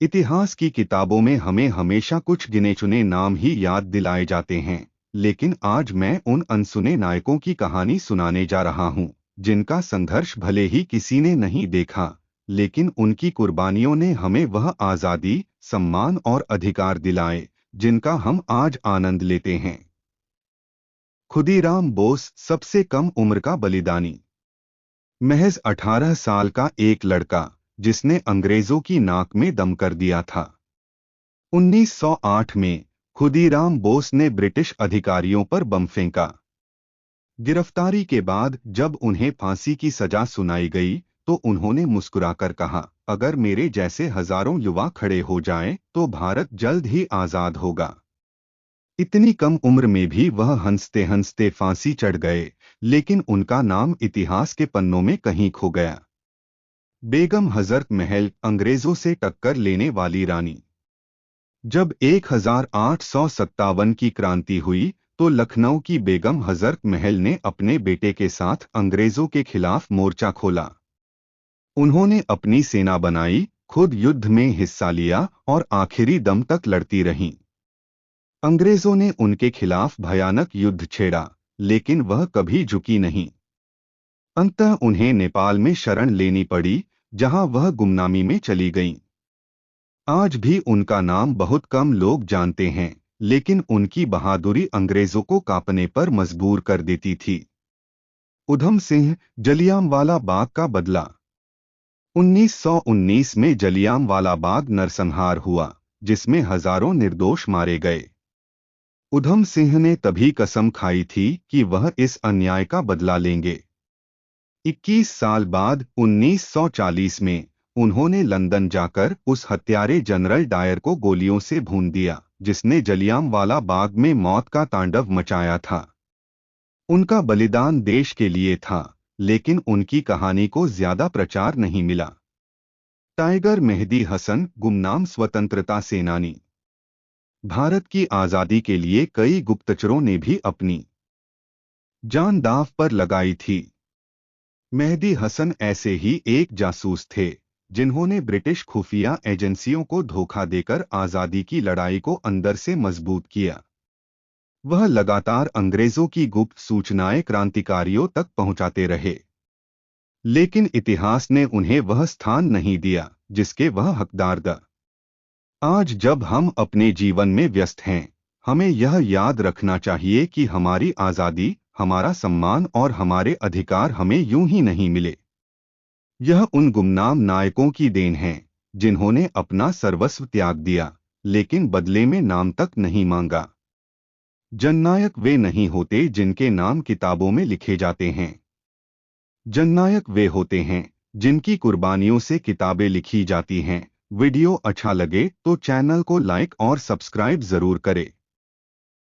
इतिहास की किताबों में हमें हमेशा कुछ गिने चुने नाम ही याद दिलाए जाते हैं, लेकिन आज मैं उन अनसुने नायकों की कहानी सुनाने जा रहा हूं, जिनका संघर्ष भले ही किसी ने नहीं देखा, लेकिन उनकी कुर्बानियों ने हमें वह आज़ादी, सम्मान और अधिकार दिलाए, जिनका हम आज आनंद लेते हैं। खुदीराम बोस, सबसे कम उम्र का बलिदानी। महज 18 साल का एक लड़का, जिसने अंग्रेजों की नाक में दम कर दिया था। 1908 में खुदीराम बोस ने ब्रिटिश अधिकारियों पर बम फेंका। गिरफ्तारी के बाद जब उन्हें फांसी की सजा सुनाई गई, तो उन्होंने मुस्कुराकर कहा, अगर मेरे जैसे हजारों युवा खड़े हो जाएं, तो भारत जल्द ही आजाद होगा। इतनी कम उम्र में भी वह हंसते हंसते फांसी चढ़ गए, लेकिन उनका नाम इतिहास के पन्नों में कहीं खो गया। बेगम हजरत महल, अंग्रेजों से टक्कर लेने वाली रानी। जब 1857 की क्रांति हुई, तो लखनऊ की बेगम हजरत महल ने अपने बेटे के साथ अंग्रेजों के खिलाफ मोर्चा खोला। उन्होंने अपनी सेना बनाई, खुद युद्ध में हिस्सा लिया और आखिरी दम तक लड़ती रहीं। अंग्रेजों ने उनके खिलाफ भयानक युद्ध छेड़ा, लेकिन वह कभी झुकी नहीं। अंततः उन्हें नेपाल में शरण लेनी पड़ी, जहां वह गुमनामी में चली गईं। आज भी उनका नाम बहुत कम लोग जानते हैं, लेकिन उनकी बहादुरी अंग्रेजों को कांपने पर मजबूर कर देती थी। उधम सिंह, जलियांवाला बाग का बदला। 1919 में जलियांवाला बाग नरसंहार हुआ, जिसमें हजारों निर्दोष मारे गए। उधम सिंह ने तभी कसम खाई थी कि वह इस अन्याय का बदला लेंगे। 21 साल बाद 1940 में उन्होंने लंदन जाकर उस हत्यारे जनरल डायर को गोलियों से भून दिया, जिसने जलियांवाला बाग में मौत का तांडव मचाया था। उनका बलिदान देश के लिए था, लेकिन उनकी कहानी को ज्यादा प्रचार नहीं मिला। टाइगर मेहदी हसन, गुमनाम स्वतंत्रता सेनानी। भारत की आजादी के लिए कई गुप्तचरों ने भी अपनी जान दांव पर लगाई थी। मेहदी हसन ऐसे ही एक जासूस थे, जिन्होंने ब्रिटिश खुफिया एजेंसियों को धोखा देकर आजादी की लड़ाई को अंदर से मजबूत किया। वह लगातार अंग्रेजों की गुप्त सूचनाएं क्रांतिकारियों तक पहुंचाते रहे, लेकिन इतिहास ने उन्हें वह स्थान नहीं दिया जिसके वह हकदार थे। आज जब हम अपने जीवन में व्यस्त हैं, हमें यह याद रखना चाहिए कि हमारी आजादी, हमारा सम्मान और हमारे अधिकार हमें यूं ही नहीं मिले। यह उन गुमनाम नायकों की देन है, जिन्होंने अपना सर्वस्व त्याग दिया, लेकिन बदले में नाम तक नहीं मांगा। जननायक वे नहीं होते जिनके नाम किताबों में लिखे जाते हैं। जननायक वे होते हैं जिनकी कुर्बानियों से किताबें लिखी जाती हैं। वीडियो अच्छा लगे तो चैनल को लाइक और सब्सक्राइब जरूर करें।